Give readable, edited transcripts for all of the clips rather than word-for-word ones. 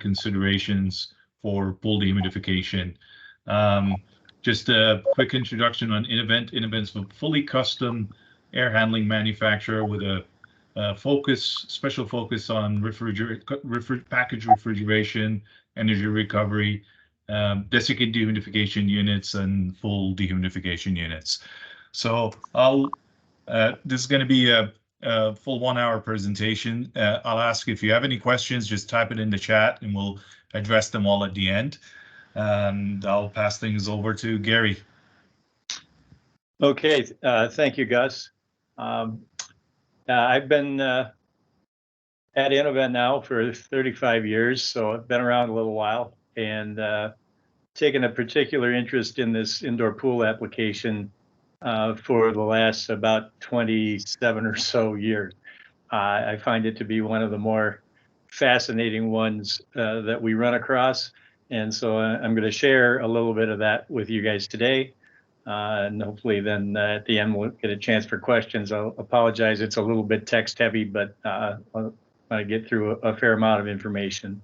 considerations for pool dehumidification. Just a quick introduction on Innovent. Innovent's a fully custom air handling manufacturer with a special focus on package refrigeration, energy recovery, desiccant dehumidification units, and full dehumidification units. So this is going to be a full 1 hour presentation. I'll ask if you have any questions, just type it in the chat and we'll address them all at the end. And I'll pass things over to Gary. Okay, thank you, Gus. I've been at Innovent now for 35 years, so I've been around a little while and taken a particular interest in this indoor pool application for the last about 27 or so years. I find it to be one of the more fascinating ones that we run across. And so I'm going to share a little bit of that with you guys today. And hopefully then at the end we'll get a chance for questions. I'll apologize, it's a little bit text heavy, but I want to get through a fair amount of information.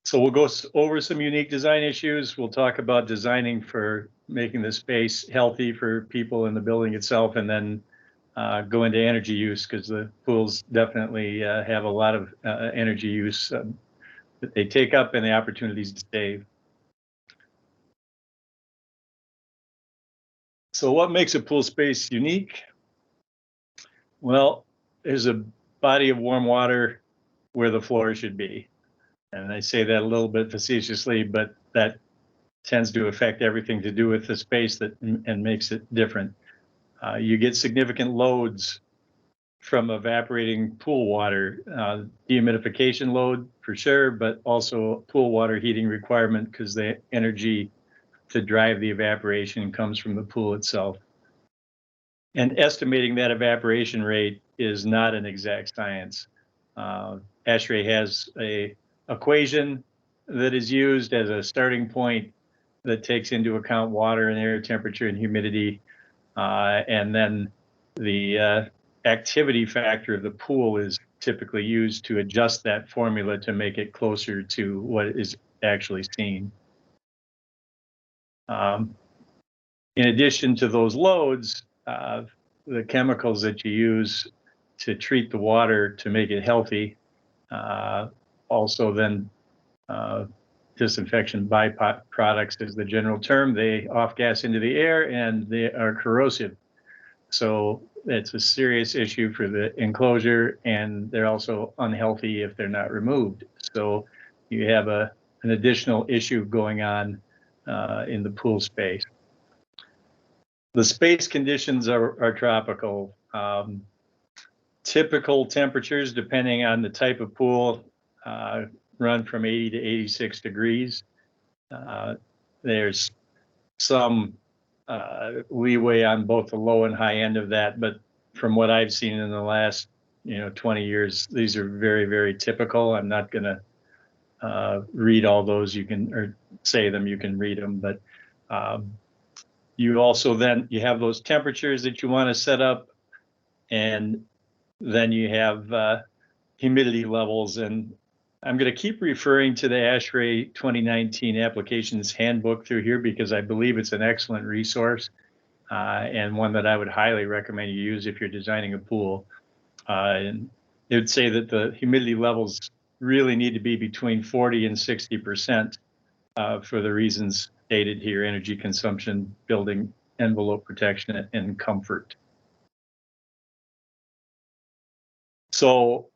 So we'll go over some unique design issues. We'll talk about designing for making the space healthy for people in the building itself, and then go into energy use, because the pools definitely have a lot of energy use that they take up and the opportunities to save. So what makes a pool space unique? Well, there's a body of warm water where the floor should be. And I say that a little bit facetiously, but that tends to affect everything to do with the space and makes it different. You get significant loads from evaporating pool water, dehumidification load for sure, but also pool water heating requirement, because the energy to drive the evaporation comes from the pool itself. And estimating that evaporation rate is not an exact science. ASHRAE has a equation that is used as a starting point that takes into account water and air temperature and humidity, and then the activity factor of the pool is typically used to adjust that formula to make it closer to what is actually seen. In addition to those loads, the chemicals that you use to treat the water to make it healthy, also then disinfection byproducts is the general term. They off-gas into the air and they are corrosive. So it's a serious issue for the enclosure, and they're also unhealthy if they're not removed. So you have an additional issue going on in the pool space. The space conditions are tropical. Typical temperatures, depending on the type of pool, run from 80 to 86 degrees. There's some leeway on both the low and high end of that, but from what I've seen in the last 20 years, these are very, very typical. I'm not going to read all those. You can, or say them, you can read them, but you also then you have those temperatures that you want to set up, and then you have humidity levels. And I'm going to keep referring to the ASHRAE 2019 applications handbook through here, because I believe it's an excellent resource and one that I would highly recommend you use if you're designing a pool. And it would say that the humidity levels really need to be between 40 and 60% for the reasons stated here: energy consumption, building envelope protection, and comfort. So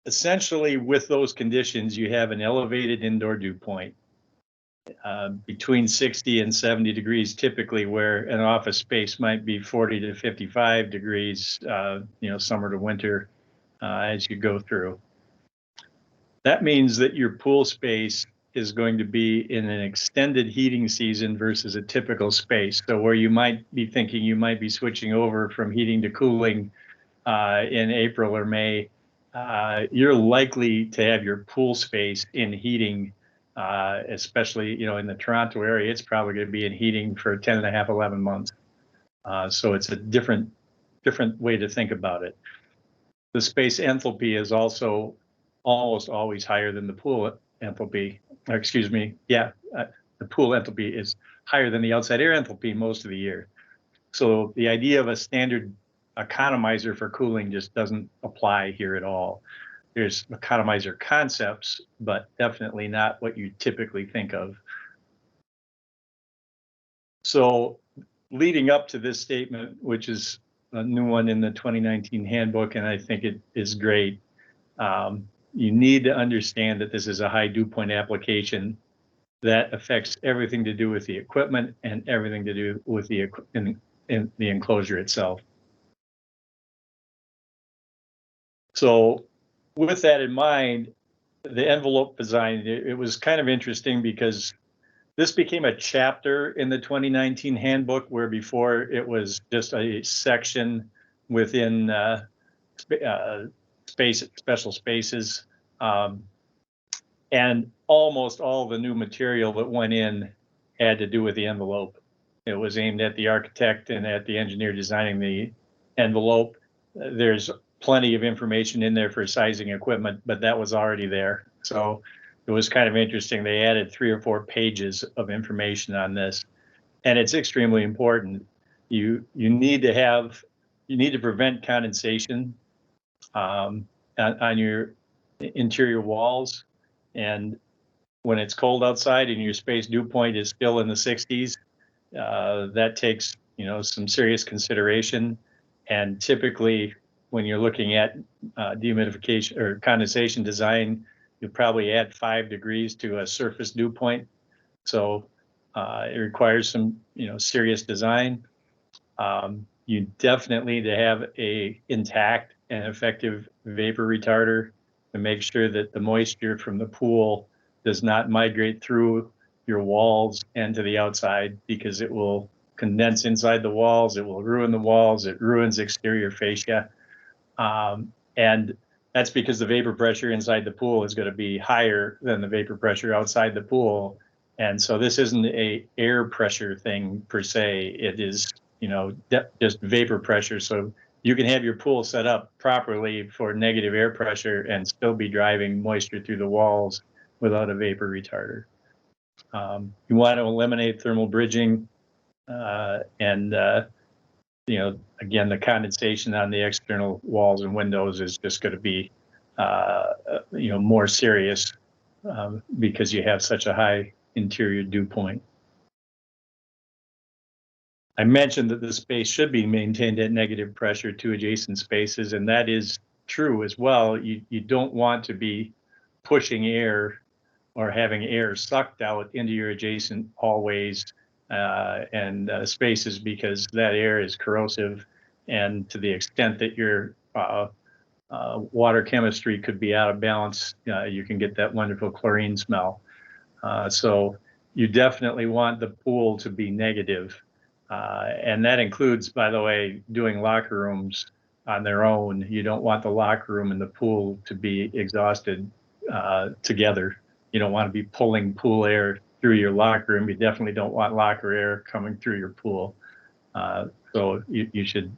essentially, with those conditions, you have an elevated indoor dew point between 60 and 70 degrees, typically, where an office space might be 40 to 55 degrees, summer to winter, as you go through. That means that your pool space is going to be in an extended heating season versus a typical space. So where you might be thinking you might be switching over from heating to cooling in April or May, you're likely to have your pool space in heating, especially in the Toronto area. It's probably going to be in heating for 10 and a half, 11 months. So it's a different way to think about it. the space enthalpy is also almost always higher than the pool enthalpy. Or excuse me, yeah, the pool enthalpy is higher than the outside air enthalpy most of the year. So the idea of a standard economizer for cooling just doesn't apply here at all. There's economizer concepts, but definitely not what you typically think of. So leading up to this statement, which is a new one in the 2019 handbook, and I think it is great, you need to understand that this is a high dew point application that affects everything to do with the equipment and everything to do with the in the enclosure itself. So with that in mind, the envelope design, it was kind of interesting because this became a chapter in the 2019 handbook, where before it was just a section within special spaces. And almost all the new material that went in had to do with the envelope. It was aimed at the architect and at the engineer designing the envelope. There's plenty of information in there for sizing equipment, but that was already there. So it was kind of interesting. They added 3 or 4 pages of information on this, and it's extremely important. You need to prevent condensation on your interior walls, and when it's cold outside and your space dew point is still in the 60s, that takes some serious consideration. And typically, when you're looking at dehumidification or condensation design, you probably add 5 degrees to a surface dew point. So it requires some serious design. You definitely need to have a intact and effective vapor retarder to make sure that the moisture from the pool does not migrate through your walls and to the outside, because it will condense inside the walls, it will ruin the walls, it ruins exterior fascia. And that's because the vapor pressure inside the pool is going to be higher than the vapor pressure outside the pool. And so this isn't a air pressure thing per se. It is, just vapor pressure. So you can have your pool set up properly for negative air pressure and still be driving moisture through the walls without a vapor retarder. You want to eliminate thermal bridging, and again, the condensation on the external walls and windows is just going to be, more serious because you have such a high interior dew point. I mentioned that the space should be maintained at negative pressure to adjacent spaces, and that is true as well. You don't want to be pushing air or having air sucked out into your adjacent hallways and spaces, because that air is corrosive, and to the extent that your water chemistry could be out of balance, you can get that wonderful chlorine smell. So you definitely want the pool to be negative. And that includes, by the way, doing locker rooms on their own. You don't want the locker room and the pool to be exhausted together. You don't want to be pulling pool air through your locker room. You definitely don't want locker air coming through your pool. So you should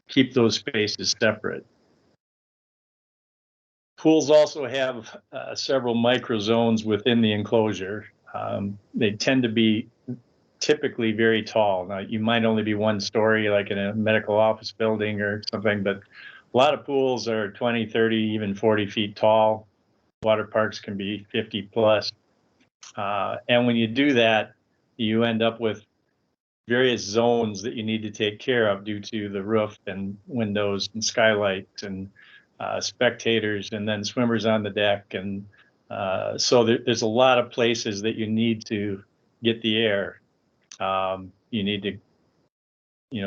keep those spaces separate. Pools also have several micro zones within the enclosure. They tend to be typically very tall. Now, you might only be 1 story, like in a medical office building or something, but a lot of pools are 20, 30, even 40 feet tall. Water parks can be 50 plus. And when you do that, you end up with various zones that you need to take care of due to the roof and windows and skylights and spectators and then swimmers on the deck. And so there's a lot of places that you need to get the air. You need to,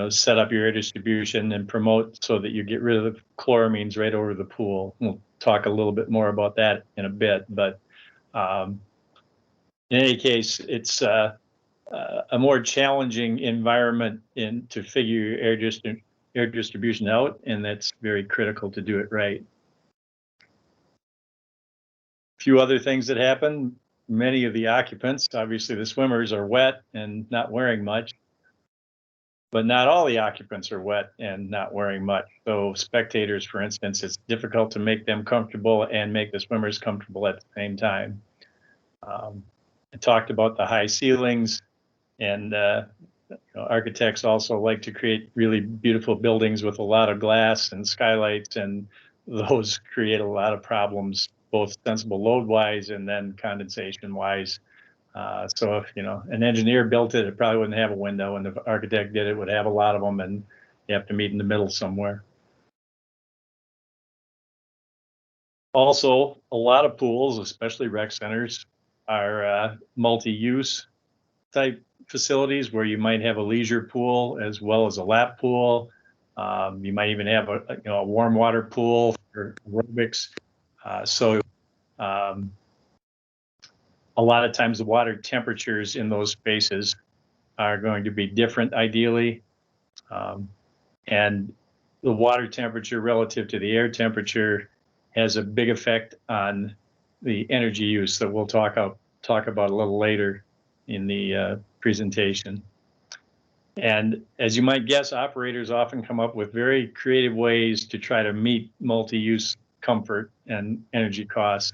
set up your air distribution and promote so that you get rid of the chloramines right over the pool. We'll talk a little bit more about that in a bit, but in any case, it's a more challenging environment to figure your air distribution out, and that's very critical to do it right. A few other things that happen. Many of the occupants, obviously the swimmers, are wet and not wearing much. but not all the occupants are wet and not wearing much. So spectators, for instance, it's difficult to make them comfortable and make the swimmers comfortable at the same time. I talked about the high ceilings, and architects also like to create really beautiful buildings with a lot of glass and skylights, and those create a lot of problems, both sensible load-wise and then condensation-wise. So if an engineer built it, it probably wouldn't have a window, and if an architect did it, would have a lot of them, and you have to meet in the middle somewhere. Also, a lot of pools, especially rec centers, are multi-use type facilities where you might have a leisure pool as well as a lap pool. You might even have a warm water pool for aerobics. So a lot of times the water temperatures in those spaces are going to be different ideally. And the water temperature relative to the air temperature has a big effect on the energy use that we'll talk about a little later in the presentation. And as you might guess, operators often come up with very creative ways to try to meet multi-use comfort and energy costs.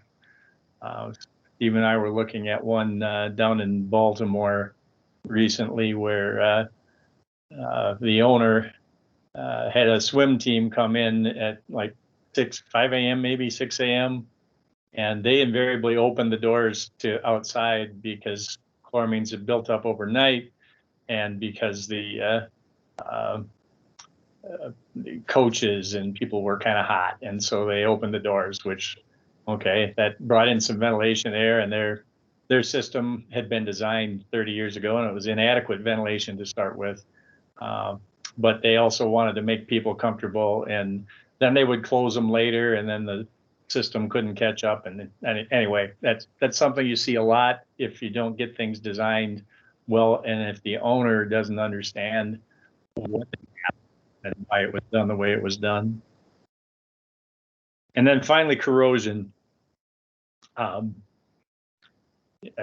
Steve and I were looking at one down in Baltimore recently where the owner had a swim team come in at like 5 a.m., maybe 6 a.m. And they invariably opened the doors to outside because chloramines had built up overnight, and because the coaches and people were kind of hot, and so they opened the doors, which, okay, that brought in some ventilation air, and their system had been designed 30 years ago, and it was inadequate ventilation to start with. But they also wanted to make people comfortable, and then they would close them later, and then the system couldn't catch up. And anyway, that's something you see a lot if you don't get things designed well, and if the owner doesn't understand what and why it was done the way it was done. And then finally, corrosion. I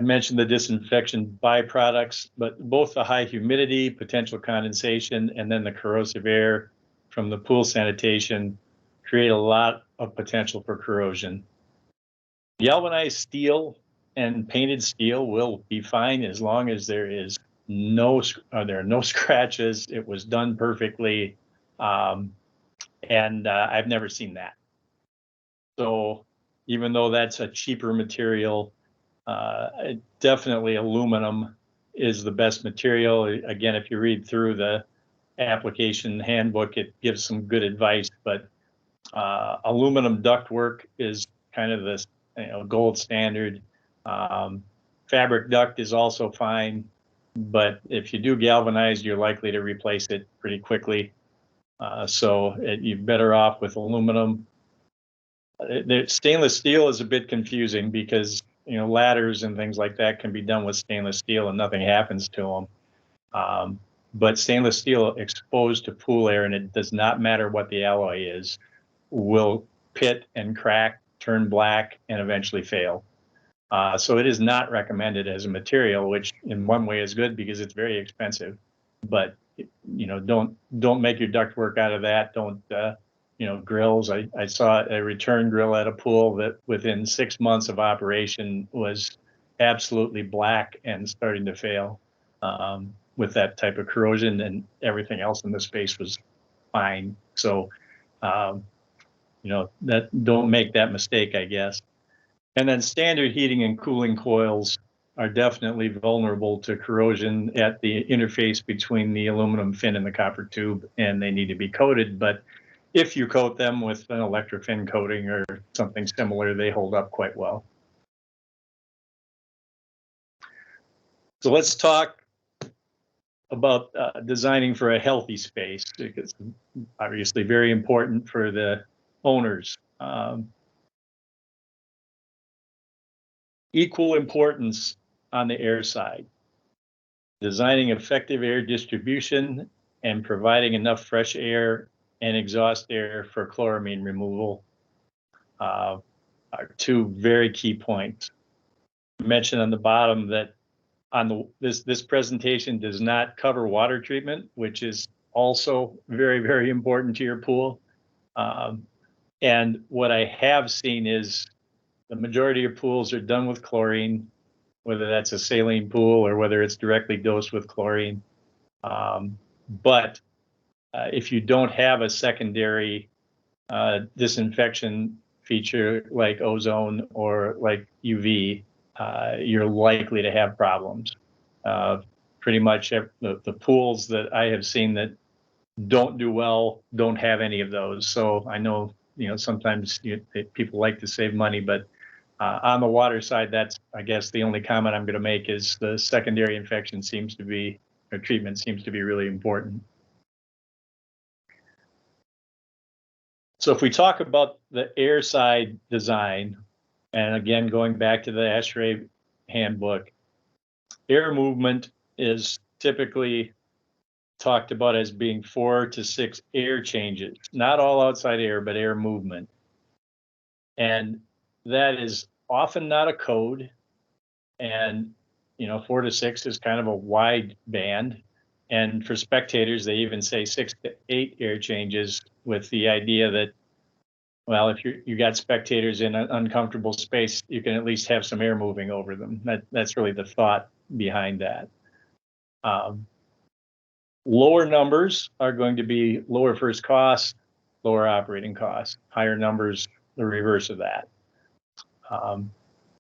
mentioned the disinfection byproducts, but both the high humidity, potential condensation, and then the corrosive air from the pool sanitation create a lot of potential for corrosion. Galvanized steel and painted steel will be fine as long as there are no scratches. It was done perfectly, and I've never seen that. So even though that's a cheaper material, definitely aluminum is the best material. Again, if you read through the application handbook, it gives some good advice, but aluminum ductwork is kind of the gold standard. Fabric duct is also fine, but if you do galvanized, you're likely to replace it pretty quickly. So you're better off with aluminum. Stainless steel is a bit confusing because ladders and things like that can be done with stainless steel and nothing happens to them. But stainless steel exposed to pool air, and it does not matter what the alloy is, will pit and crack, turn black, and eventually fail. So it is not recommended as a material, which in one way is good because it's very expensive. But don't make your ductwork out of that. Don't grills. I saw a return grill at a pool that within 6 months of operation was absolutely black and starting to fail with that type of corrosion, and everything else in the space was fine. So, don't make that mistake, I guess. And then standard heating and cooling coils are definitely vulnerable to corrosion at the interface between the aluminum fin and the copper tube, and they need to be coated. But if you coat them with an electrofin coating or something similar, they hold up quite well. So let's talk about designing for a healthy space, because obviously very important for the owners. Equal importance on the air side. Designing effective air distribution and providing enough fresh air and exhaust air for chloramine removal are two very key points. I mentioned on the bottom that this presentation does not cover water treatment, which is also very, very important to your pool. And what I have seen is the majority of pools are done with chlorine, whether that's a saline pool or whether it's directly dosed with chlorine. But if you don't have a secondary disinfection feature like ozone or like UV, you're likely to have problems. Pretty much the pools that I have seen that don't do well don't have any of those. So I know, sometimes people like to save money, but on the water side, that's, I guess, the only comment I'm going to make is the secondary infection treatment seems to be really important. So if we talk about the air side design, and again, going back to the ASHRAE handbook, air movement is typically talked about as being 4 to 6 air changes, not all outside air, but air movement. And that is often not a code. And, 4 to 6 is kind of a wide band. And for spectators, they even say 6 to 8 air changes, with the idea that, well, if you got spectators in an uncomfortable space, you can at least have some air moving over them. That's really the thought behind that. Lower numbers are going to be lower first costs, lower operating costs. Higher numbers, the reverse of that.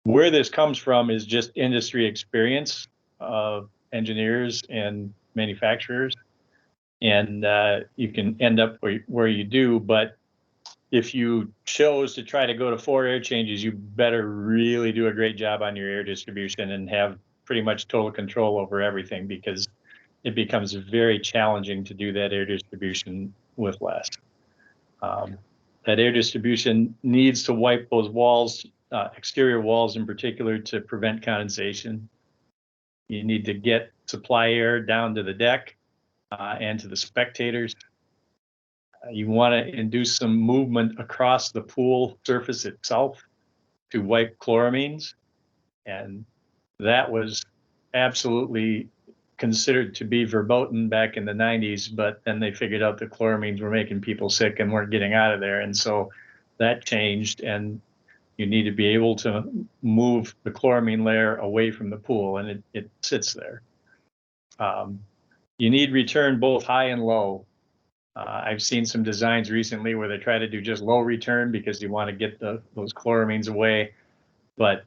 Where this comes from is just industry experience of engineers and manufacturers, and you can end up where you do. But if you chose to try to go to 4 air changes, you better really do a great job on your air distribution and have pretty much total control over everything, because it becomes very challenging to do that air distribution with less. That air distribution needs to wipe those walls, exterior walls in particular, to prevent condensation. You need to get supply air down to the deck and to the spectators. You want to induce some movement across the pool surface itself to wipe chloramines. And that was absolutely considered to be verboten back in the 90s, but then they figured out that chloramines were making people sick and weren't getting out of there. And so that changed, and you need to be able to move the chloramine layer away from the pool, and it sits there. You need return both high and low. I've seen some designs recently where they try to do just low return because you want to get those chloramines away. But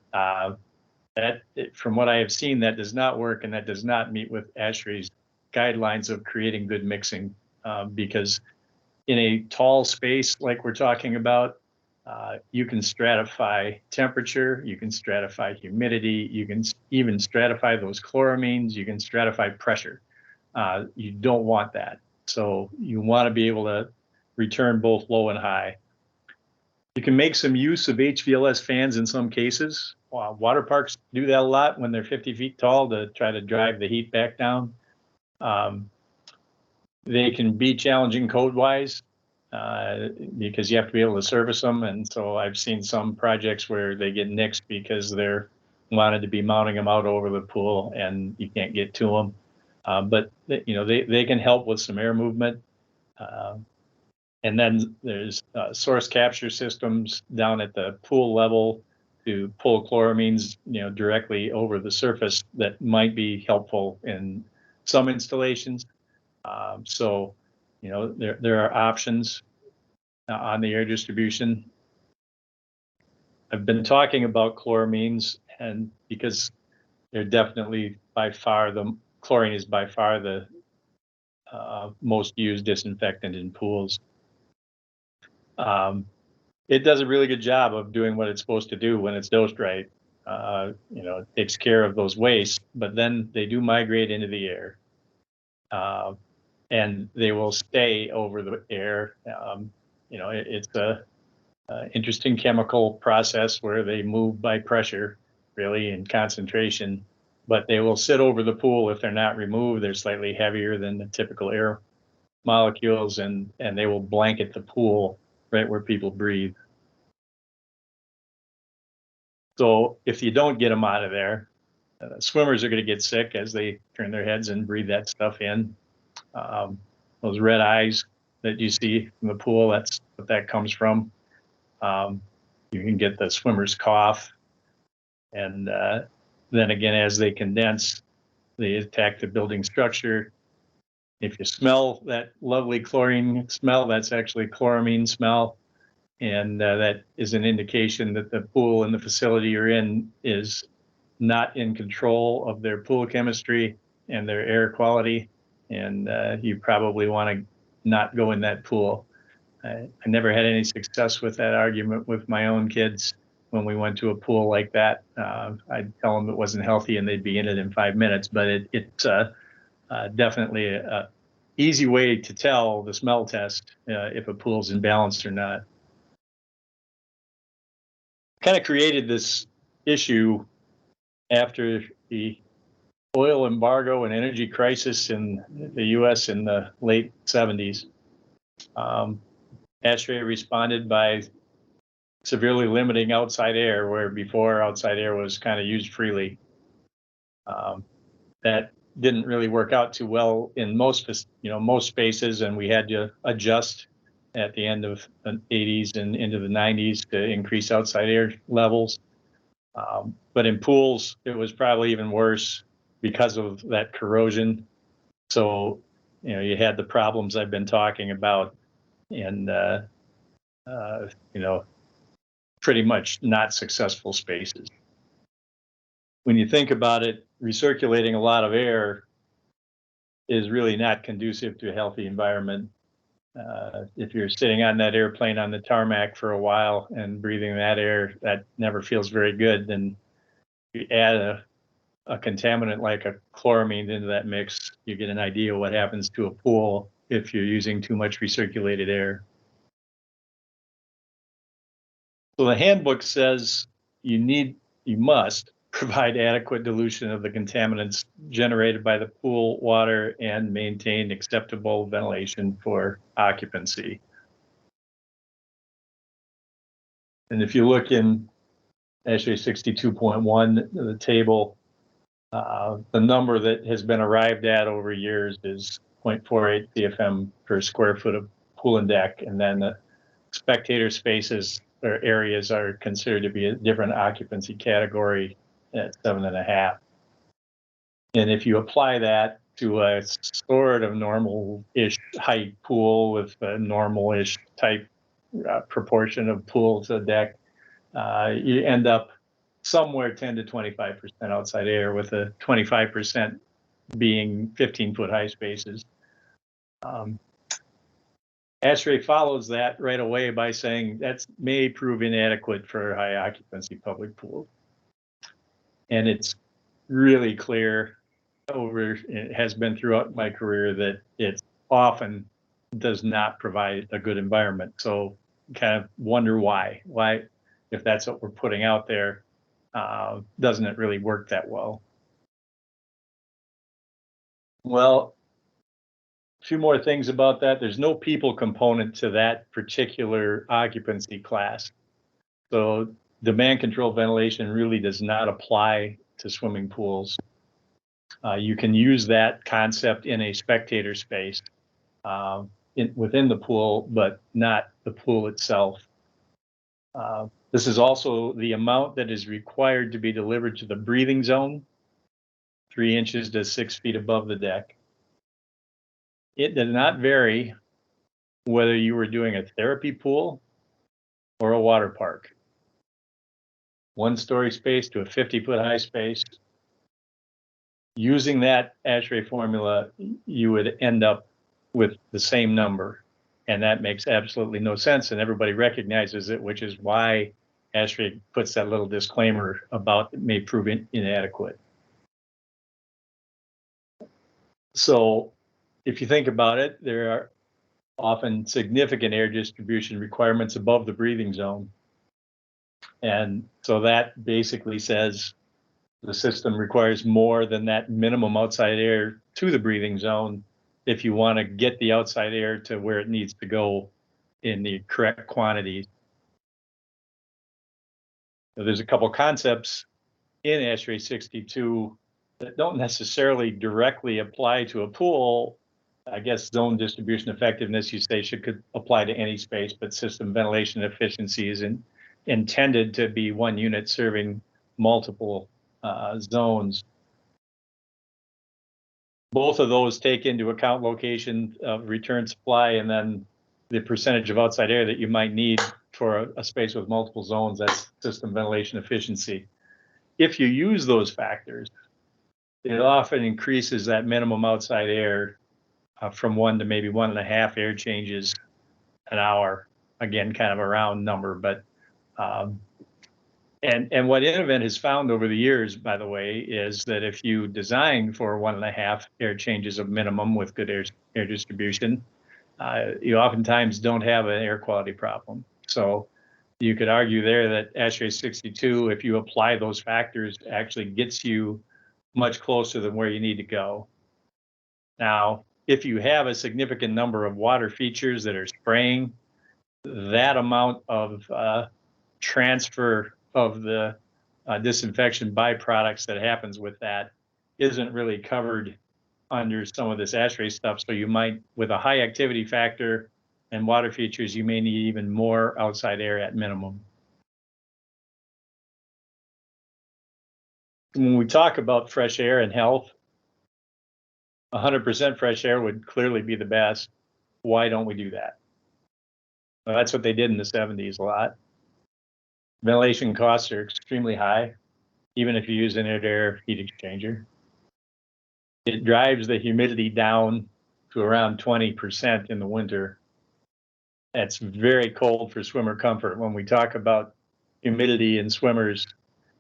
from what I have seen, that does not work, and that does not meet with ASHRAE's guidelines of creating good mixing, because in a tall space like we're talking about, you can stratify temperature, you can stratify humidity, you can even stratify those chloramines, you can stratify pressure. You don't want that. So you want to be able to return both low and high. You can make some use of HVLS fans in some cases. Water parks do that a lot when they're 50 feet tall to try to drive the heat back down. They can be challenging code-wise because you have to be able to service them. And so I've seen some projects where they get nixed because they're wanted to be mounting them out over the pool and you can't get to them. But they can help with some air movement. And then there's source capture systems down at the pool level to pull chloramines, directly over the surface that might be helpful in some installations. So, there are options on the air distribution. I've been talking about chloramines, and because they're definitely chlorine is by far the most used disinfectant in pools. It does a really good job of doing what it's supposed to do when it's dosed right. It takes care of those wastes, but then they do migrate into the air, and they will stay over the air. It's a interesting chemical process where they move by pressure, really, in concentration, but they will sit over the pool if they're not removed. They're slightly heavier than the typical air molecules, and they will blanket the pool right where people breathe. So if you don't get them out of there, Swimmers are going to get sick as they turn their heads and breathe that stuff in. Those red eyes that you see in the pool, that's what that comes from. You can get the swimmer's cough. And then again, as they condense, they attack the building structure. If you smell that lovely chlorine smell, that's actually chloramine smell. And that is an indication that the pool and the facility you're in is not in control of their pool chemistry and their air quality. And you probably want to not go in that pool. I never had any success with that argument with my own kids when we went to a pool like that. I'd tell them it wasn't healthy and they'd be in it in 5 minutes, but it's definitely a easy way to tell the smell test if a pool's imbalanced or not. Kind of created this issue after the oil embargo and energy crisis in the U.S. in the late 70s. ASHRAE responded by severely limiting outside air, where before outside air was kind of used freely. That didn't really work out too well in most spaces, and we had to adjust at the end of the 80s and into the 90s to increase outside air levels. But in pools, it was probably even worse because of that corrosion. So, you had the problems I've been talking about, and pretty much not successful spaces. When you think about it, recirculating a lot of air is really not conducive to a healthy environment. If you're sitting on that airplane on the tarmac for a while and breathing that air, that never feels very good. Then you add a contaminant like a chloramine into that mix, you get an idea what happens to a pool if you're using too much recirculated air. So the handbook says you must provide adequate dilution of the contaminants generated by the pool water and maintain acceptable ventilation for occupancy. And if you look in ASHRAE 62.1, the table, the number that has been arrived at over years is 0.48 CFM per square foot of pool and deck, and then the spectator spaces or areas are considered to be a different occupancy category at 7.5. And if you apply that to a sort of normal-ish height pool with a normal-ish type proportion of pool to deck, you end up somewhere 10 to 25% outside air, with a 25% being 15-foot high spaces. ASHRAE follows that right away by saying that may prove inadequate for high occupancy public pools. And it's really clear it has been throughout my career that it often does not provide a good environment. So kind of wonder why, if that's what we're putting out there, doesn't it really work that well? Well, a few more things about that. There's no people component to that particular occupancy class. So demand control ventilation really does not apply to swimming pools. You can use that concept in a spectator space within the pool, but not the pool itself. This is also the amount that is required to be delivered to the breathing zone, 3 inches to 6 feet above the deck. It does not vary whether you were doing a therapy pool or a water park. 1-story space to a 50-foot high space. Using that ASHRAE formula, you would end up with the same number. And that makes absolutely no sense. And everybody recognizes it, which is why ASHRAE puts that little disclaimer about it may prove inadequate. So if you think about it, there are often significant air distribution requirements above the breathing zone. And so that basically says the system requires more than that minimum outside air to the breathing zone if you want to get the outside air to where it needs to go in the correct quantities. There's a couple concepts in ASHRAE 62 that don't necessarily directly apply to a pool. I guess zone distribution effectiveness, you say, could apply to any space, but system ventilation efficiency is intended to be one unit serving multiple zones. Both of those take into account location of return supply and then the percentage of outside air that you might need for a space with multiple zones. That's system ventilation efficiency. If you use those factors, it often increases that minimum outside air from 1 to maybe 1.5 air changes an hour. Again, kind of a round number, but and what Innovent has found over the years, by the way, is that if you design for 1.5 air changes of minimum with good air distribution, you oftentimes don't have an air quality problem. So you could argue there that ASHRAE 62, if you apply those factors, actually gets you much closer than where you need to go. Now, if you have a significant number of water features that are spraying, that amount of transfer of the disinfection byproducts that happens with that isn't really covered under some of this ASHRAE stuff. So you might, with a high activity factor and water features, you may need even more outside air at minimum. When we talk about fresh air and health, 100% fresh air would clearly be the best. Why don't we do that? Well, that's what they did in the 70s a lot. Ventilation costs are extremely high, even if you use an air-to-air heat exchanger. It drives the humidity down to around 20% in the winter. That's very cold for swimmer comfort. When we talk about humidity in swimmers,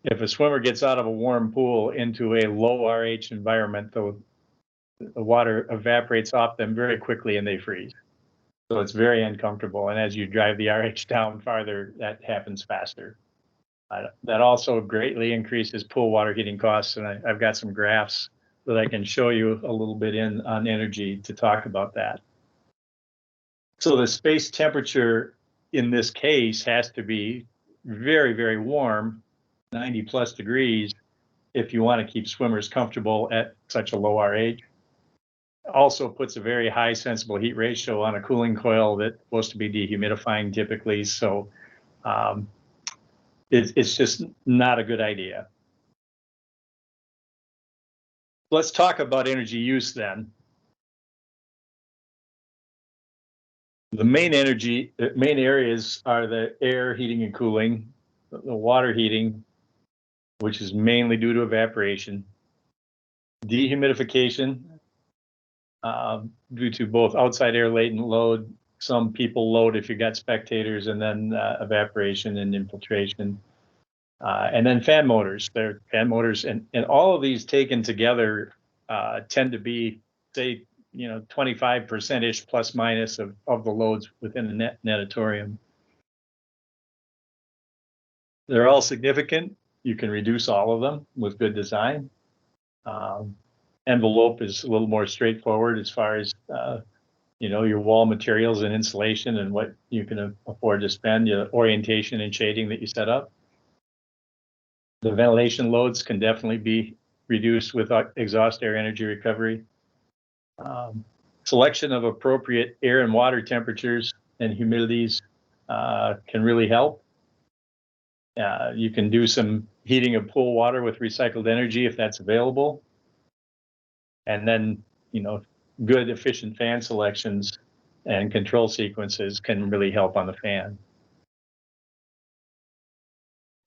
if a swimmer gets out of a warm pool into a low RH environment, the water evaporates off them very quickly and they freeze. So it's very uncomfortable. And as you drive the RH down farther, that happens faster. That also greatly increases pool water heating costs. And I've got some graphs that I can show you a little bit on energy to talk about that. So the space temperature in this case has to be very, very warm, 90 plus degrees, if you want to keep swimmers comfortable at such a low RH. Also puts a very high sensible heat ratio on a cooling coil that's supposed to be dehumidifying typically. So it's just not a good idea. Let's talk about energy use then. The main areas are the air heating and cooling, the water heating, which is mainly due to evaporation, dehumidification, due to both outside air latent load, some people load if you got spectators, and then evaporation and infiltration. And then fan motors. They're fan motors, and all of these taken together tend to be, say, 25%-ish plus minus of the loads within the natatorium. They're all significant. You can reduce all of them with good design. Envelope is a little more straightforward as far as your wall materials and insulation and what you can afford to spend, your orientation and shading that you set up. The ventilation loads can definitely be reduced with exhaust air energy recovery. Selection of appropriate air and water temperatures and humidities can really help. You can do some heating of pool water with recycled energy if that's available. And then, good efficient fan selections and control sequences can really help on the fan.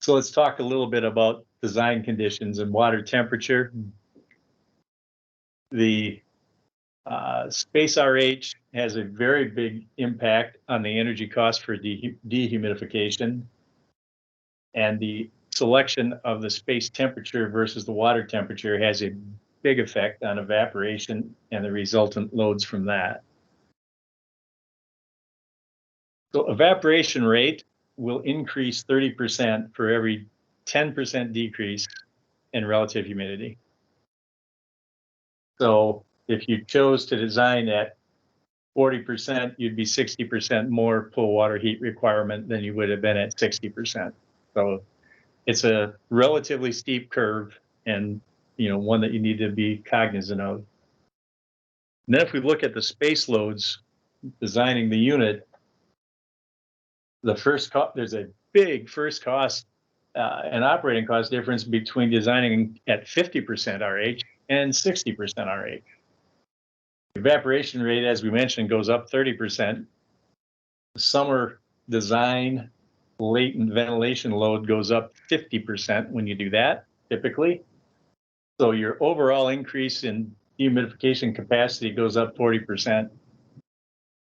So let's talk a little bit about design conditions and water temperature. The space RH has a very big impact on the energy cost for dehumidification, and the selection of the space temperature versus the water temperature has a big effect on evaporation and the resultant loads from that. So evaporation rate will increase 30% for every 10% decrease in relative humidity. So if you chose to design at 40%, you'd be 60% more pool water heat requirement than you would have been at 60%. So it's a relatively steep curve, and one that you need to be cognizant of. And then if we look at the space loads, designing the unit, there's a big first cost and operating cost difference between designing at 50% RH and 60% RH. Evaporation rate, as we mentioned, goes up 30%. Summer design latent ventilation load goes up 50% when you do that, typically. So your overall increase in dehumidification capacity goes up 40%,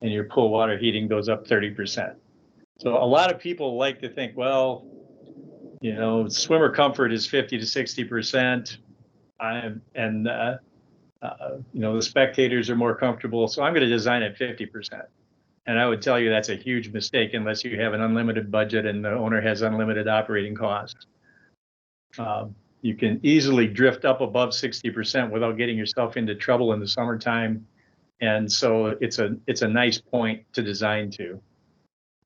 and your pool water heating goes up 30%. So a lot of people like to think, well, swimmer comfort is 50 to 60%, the spectators are more comfortable, so I'm going to design at 50%. And I would tell you that's a huge mistake unless you have an unlimited budget and the owner has unlimited operating costs. You can easily drift up above 60% without getting yourself into trouble in the summertime. And so it's a nice point to design to.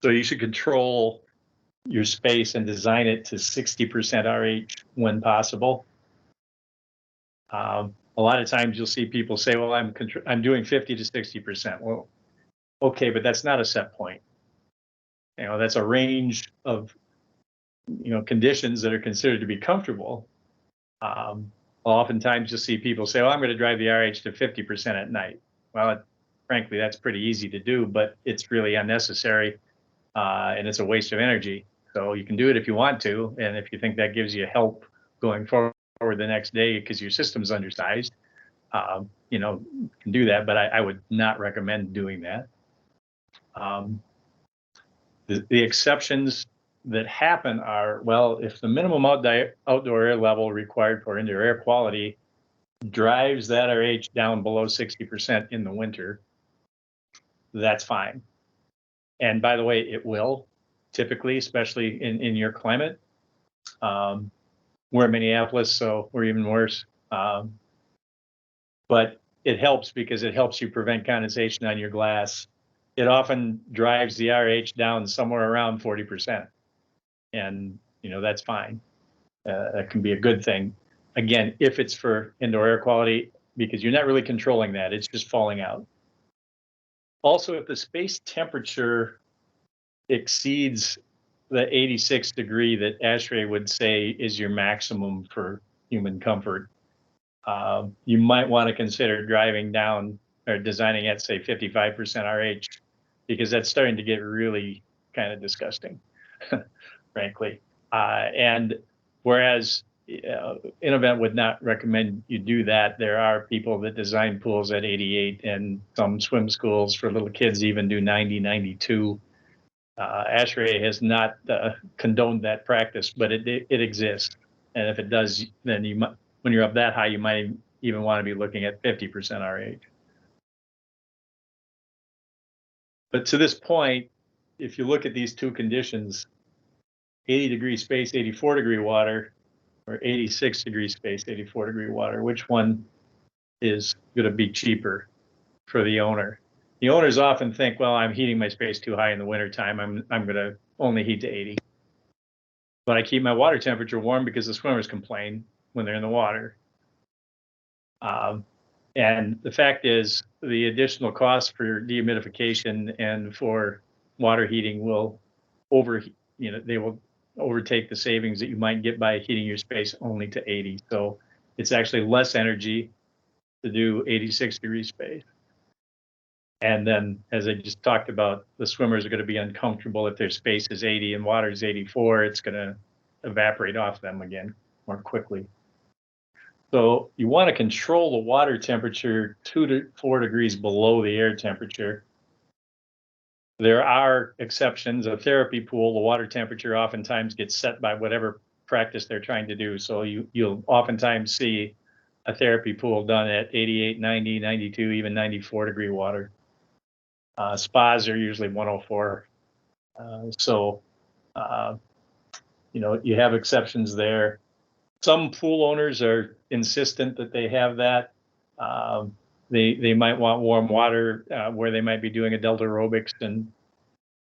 So you should control your space and design it to 60% RH when possible. A lot of times you'll see people say, well, I'm doing 50 to 60%. Well, okay, but that's not a set point. That's a range of conditions that are considered to be comfortable. Oftentimes you'll see people say, well, I'm going to drive the RH to 50% at night. Well, frankly, that's pretty easy to do, but it's really unnecessary, and it's a waste of energy. So you can do it if you want to, and if you think that gives you help going forward the next day because your system's undersized, you can do that, but I would not recommend doing that. The exceptions that happen are, well, if the minimum outdoor air level required for indoor air quality drives that RH down below 60% in the winter, that's fine. And by the way, it will typically, especially in your climate. We're in Minneapolis, so we're even worse. But it helps because it helps you prevent condensation on your glass. It often drives the RH down somewhere around 40%. And, that's fine. That can be a good thing. Again, if it's for indoor air quality, because you're not really controlling that, it's just falling out. Also, if the space temperature exceeds the 86 degree that ASHRAE would say is your maximum for human comfort, you might want to consider driving down or designing at, say, 55% RH, because that's starting to get really kind of disgusting, frankly. And whereas Innovent would not recommend you do that, there are people that design pools at 88, and some swim schools for little kids even do 90, 92. ASHRAE has not condoned that practice, but it exists. And if it does, then when you're up that high, you might even want to be looking at 50% RH. But to this point, if you look at these two conditions, 80 degree space, 84 degree water, or 86 degree space, 84 degree water, which one is going to be cheaper for the owner? The owners often think, well, I'm heating my space too high in the wintertime. I'm going to only heat to 80. But I keep my water temperature warm because the swimmers complain when they're in the water. And the fact is, the additional cost for dehumidification and for water heating will they will overtake the savings that you might get by heating your space only to 80. So it's actually less energy to do 86 degree space. And then, as I just talked about, the swimmers are going to be uncomfortable if their space is 80 and water is 84. It's going to evaporate off them again more quickly. So you want to control the water temperature 2 to 4 degrees below the air temperature. There are exceptions. A therapy pool, the water temperature oftentimes gets set by whatever practice they're trying to do. So you'll oftentimes see a therapy pool done at 88, 90, 92, even 94 degree water. Spas are usually 104. You have exceptions there. Some pool owners are insistent that they have that. They might want warm water where they might be doing adult aerobics, and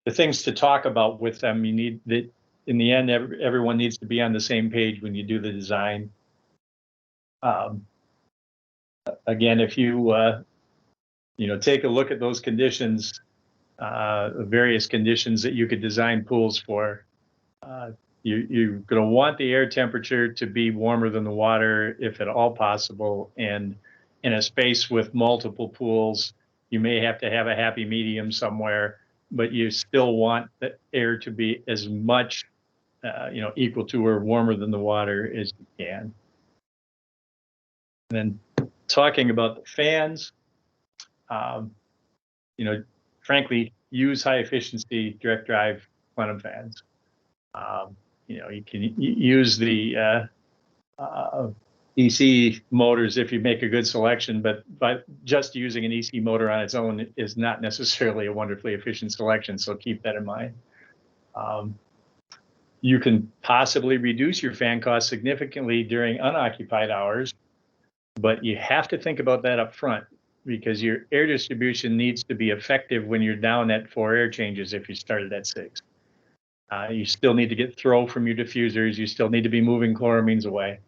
the things to talk about with them. You need that in the end, everyone needs to be on the same page when you do the design. Again, if you take a look at those conditions, the various conditions that you could design pools for, you're going to want the air temperature to be warmer than the water, if at all possible. And in a space with multiple pools, you may have to have a happy medium somewhere, but you still want the air to be as much, equal to or warmer than the water as you can. And then talking about the fans, frankly, use high efficiency direct drive plenum fans. You can use the EC motors if you make a good selection, but just using an EC motor on its own is not necessarily a wonderfully efficient selection, so keep that in mind. You can possibly reduce your fan cost significantly during unoccupied hours, but you have to think about that up front, because your air distribution needs to be effective when you're down at 4 air changes if you started at 6. You still need to get throw from your diffusers. You still need to be moving chloramines away.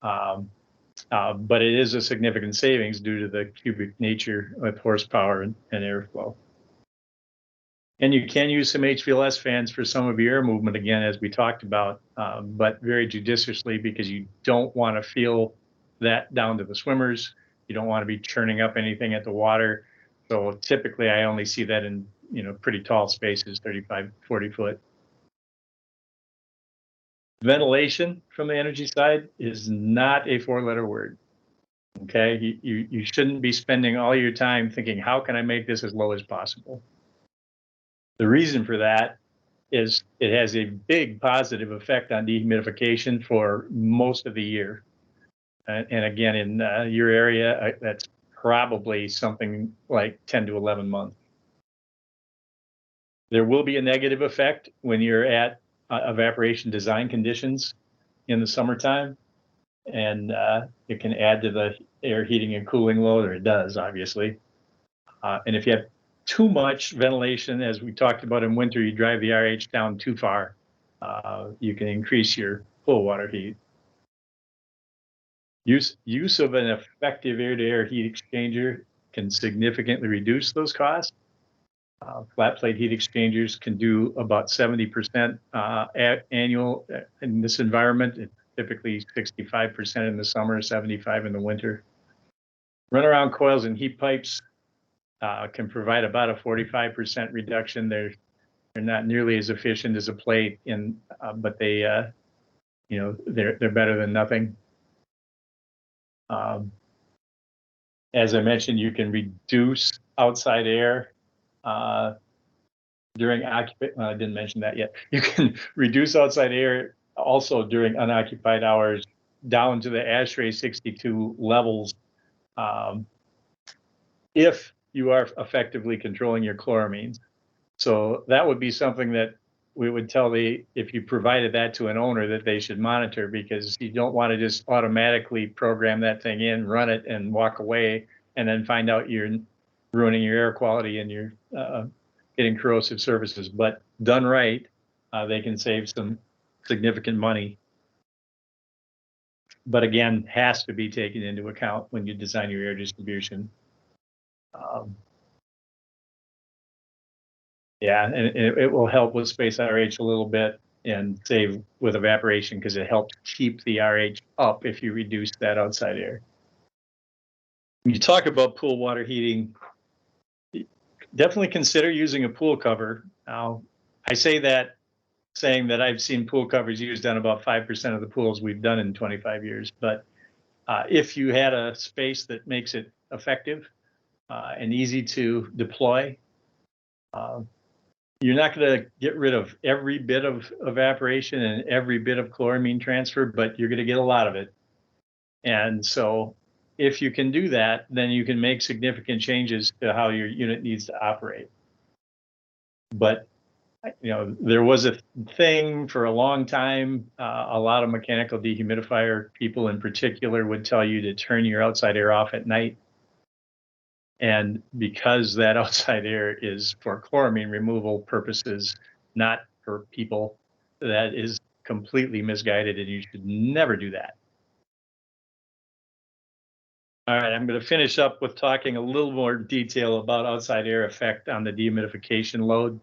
But it is a significant savings due to the cubic nature with horsepower and airflow. And you can use some HVLS fans for some of your air movement, again, as we talked about, but very judiciously, because you don't want to feel that down to the swimmers. You don't want to be churning up anything at the water. So typically I only see that in pretty tall spaces, 35, 40 foot. Ventilation from the energy side is not a 4-letter word. Okay, you shouldn't be spending all your time thinking, how can I make this as low as possible? The reason for that is it has a big positive effect on dehumidification for most of the year. And again, in your area, that's probably something like 10 to 11 months. There will be a negative effect when you're at evaporation design conditions in the summertime, and it can add to the air heating and cooling load, or it does, obviously. And if you have too much ventilation, as we talked about in winter, you drive the RH down too far, you can increase your pool water heat. Use of an effective air-to-air heat exchanger can significantly reduce those costs. Flat plate heat exchangers can do about 70% annual in this environment. It's typically 65% in the summer, 75% in the winter. Runaround coils and heat pipes can provide about a 45% reduction. They're not nearly as efficient as a plate, but they're better than nothing. As I mentioned, you can reduce outside air during occupation. Well, I didn't mention that yet. You can reduce outside air also during unoccupied hours down to the ASHRAE 62 levels if you are effectively controlling your chloramines. So that would be something that we would tell if you provided that to an owner, that they should monitor, because you don't want to just automatically program that thing in, run it, and walk away, and then find out you're ruining your air quality and you're getting corrosive surfaces. But done right, they can save some significant money. But again, has to be taken into account when you design your air distribution. Yeah, and it will help with space RH a little bit and save with evaporation, because it helps keep the RH up if you reduce that outside air. When you talk about pool water heating, definitely consider using a pool cover. Now, I say that saying that I've seen pool covers used on about 5% of the pools we've done in 25 years. But if you had a space that makes it effective and easy to deploy, you're not going to get rid of every bit of evaporation and every bit of chloramine transfer, but you're going to get a lot of it. And so if you can do that, then you can make significant changes to how your unit needs to operate. But there was a thing for a long time. A lot of mechanical dehumidifier people in particular would tell you to turn your outside air off at night. And because that outside air is for chloramine removal purposes, not for people, that is completely misguided, and you should never do that. All right, I'm going to finish up with talking a little more detail about outside air effect on the dehumidification load.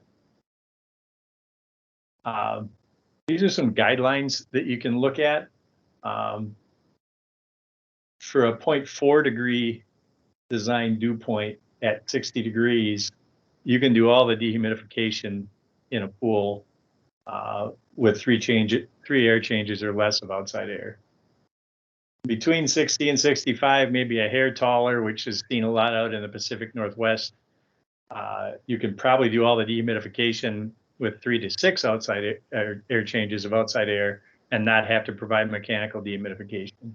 These are some guidelines that you can look at. For a 0.4 degree design dew point at 60 degrees, you can do all the dehumidification in a pool with three air changes or less of outside air. Between 60 and 65, maybe a hair taller, which is seen a lot out in the Pacific Northwest, you can probably do all the dehumidification with 3 to 6 outside air changes of outside air and not have to provide mechanical dehumidification.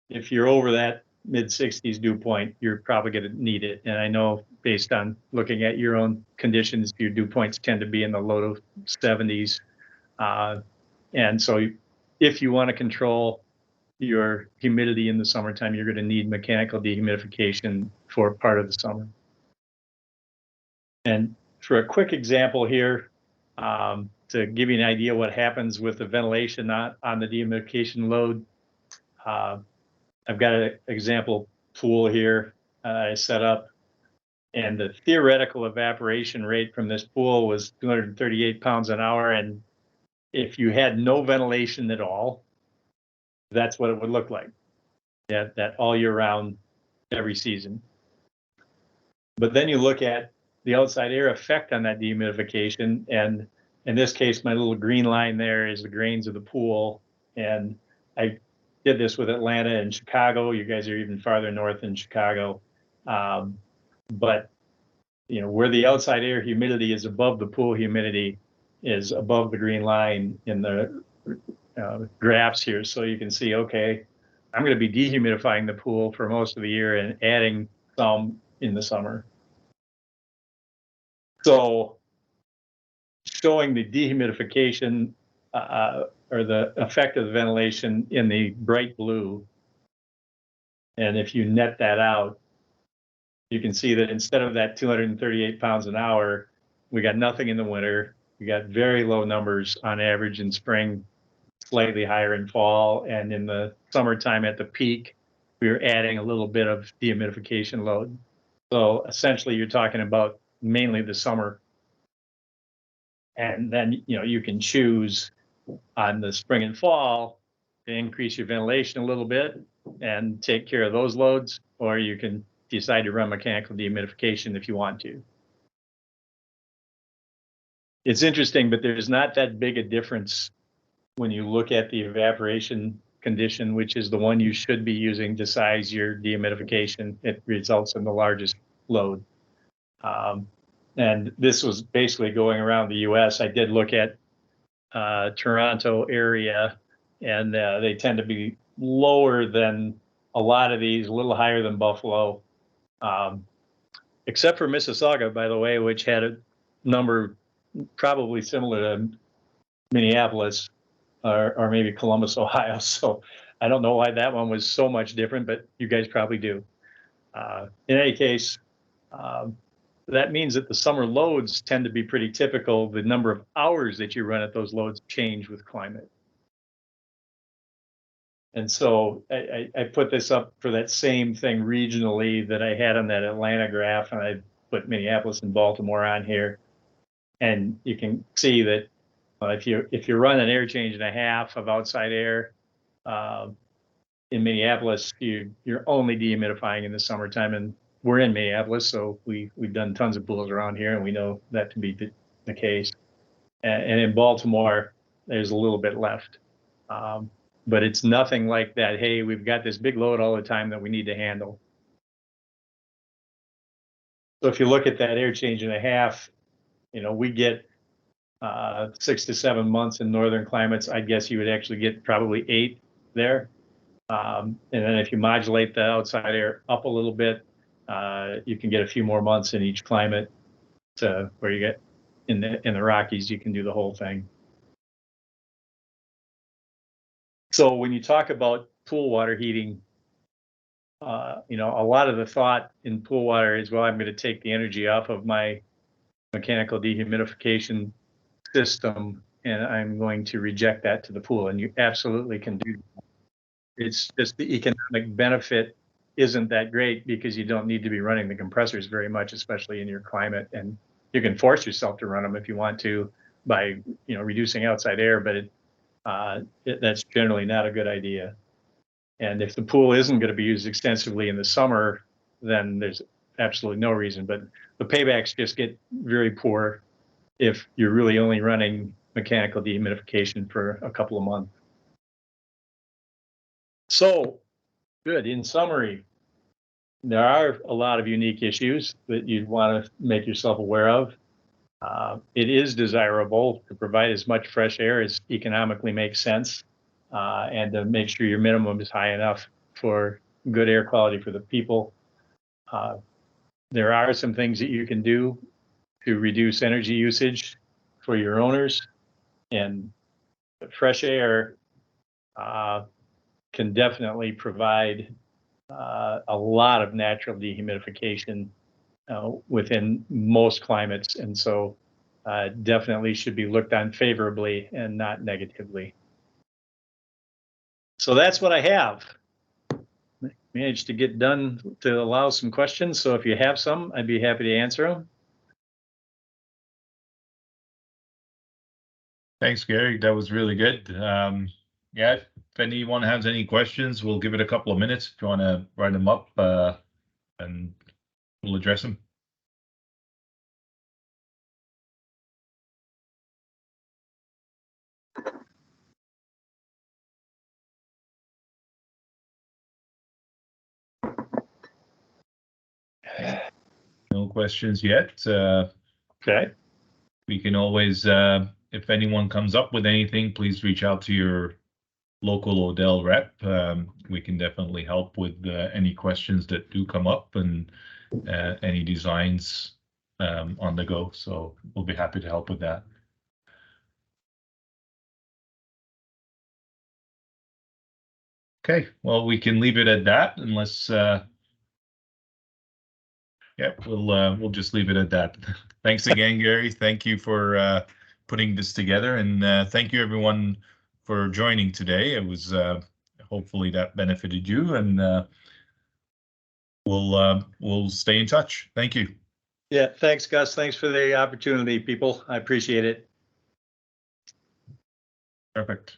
If you're over that mid-60s dew point, you're probably going to need it. And I know based on looking at your own conditions, your dew points tend to be in the low 70s. And so if you want to control your humidity in the summertime, you're going to need mechanical dehumidification for part of the summer. And for a quick example here, to give you an idea what happens with the ventilation on the dehumidification load, I've got an example pool here I set up, and the theoretical evaporation rate from this pool was 238 pounds an hour. And if you had no ventilation at all, that's what it would look like. That all year round, every season. But then you look at the outside air effect on that dehumidification, and in this case, my little green line there is the grains of the pool. And I did this with Atlanta and Chicago. You guys are even farther north than Chicago. But you know, where the outside air humidity is above the pool humidity is above the green line in the graphs here. So you can see, okay, I'm going to be dehumidifying the pool for most of the year and adding some in the summer. So showing the dehumidification or the effect of the ventilation in the bright blue. And if you net that out, you can see that instead of that 238 pounds an hour, we got nothing in the winter. We got very low numbers on average in spring, slightly higher in fall. And in the summertime at the peak, we were adding a little bit of dehumidification load. So essentially you're talking about mainly the summer. And then, you know, you can choose on the spring and fall to increase your ventilation a little bit and take care of those loads, or you can decide to run mechanical dehumidification if you want to. It's interesting, but there's not that big a difference when you look at the evaporation condition, which is the one you should be using to size your dehumidification. It results in the largest load. And this was basically going around the US. I did look at Toronto area, and they tend to be lower than a lot of these, a little higher than Buffalo, except for Mississauga, by the way, which had a number probably similar to Minneapolis or maybe Columbus, Ohio. So I don't know why that one was so much different, but you guys probably do. In any case, that means that the summer loads tend to be pretty typical. The number of hours that you run at those loads change with climate. And so I put this up for that same thing regionally that I had on that Atlanta graph, and I put Minneapolis and Baltimore on here. And you can see that if you run an air change and a half of outside air in Minneapolis, you're only dehumidifying in the summertime. And we're in Minneapolis, so we've done tons of pools around here, and we know that to be the case. And in Baltimore, there's a little bit left. But it's nothing like that, hey, we've got this big load all the time that we need to handle. So if you look at that air change and a half, you know, we get 6 to 7 months in northern climates. I guess you would actually get probably 8 there. And then if you modulate the outside air up a little bit, you can get a few more months in each climate to where you get in the Rockies, you can do the whole thing. So when you talk about pool water heating, you know, a lot of the thought in pool water is, well, I'm going to take the energy off of my mechanical dehumidification system and I'm going to reject that to the pool. And you absolutely can do that. It's just the economic benefit isn't that great because you don't need to be running the compressors very much, especially in your climate. And you can force yourself to run them if you want to by, reducing outside air, but that's generally not a good idea. And if the pool isn't going to be used extensively in the summer, then there's absolutely no reason. But the paybacks just get very poor if you're really only running mechanical dehumidification for a couple of months. So, good. In summary, there are a lot of unique issues that you'd want to make yourself aware of. It is desirable to provide as much fresh air as economically makes sense, and to make sure your minimum is high enough for good air quality for the people. There are some things that you can do to reduce energy usage for your owners, and fresh air can definitely provide a lot of natural dehumidification within most climates, and so definitely should be looked on favorably and not negatively. So that's what I have. Managed to get done to allow some questions, so if you have some, I'd be happy to answer them. Thanks, Gary. That was really good. Yeah, if anyone has any questions, we'll give it a couple of minutes if you want to write them up, and we'll address them. No questions yet. Okay. We can always, if anyone comes up with anything, please reach out to your local Odell rep. We can definitely help with any questions that do come up and any designs on the go. So we'll be happy to help with that. Okay, well, we can leave it at that unless, yeah, we'll just leave it at that. Thanks again, Gary. Thank you for putting this together, and thank you everyone for joining today. It was hopefully that benefited you, and we'll stay in touch. Thank you. Yeah, thanks, Gus. Thanks for the opportunity, people. I appreciate it. Perfect.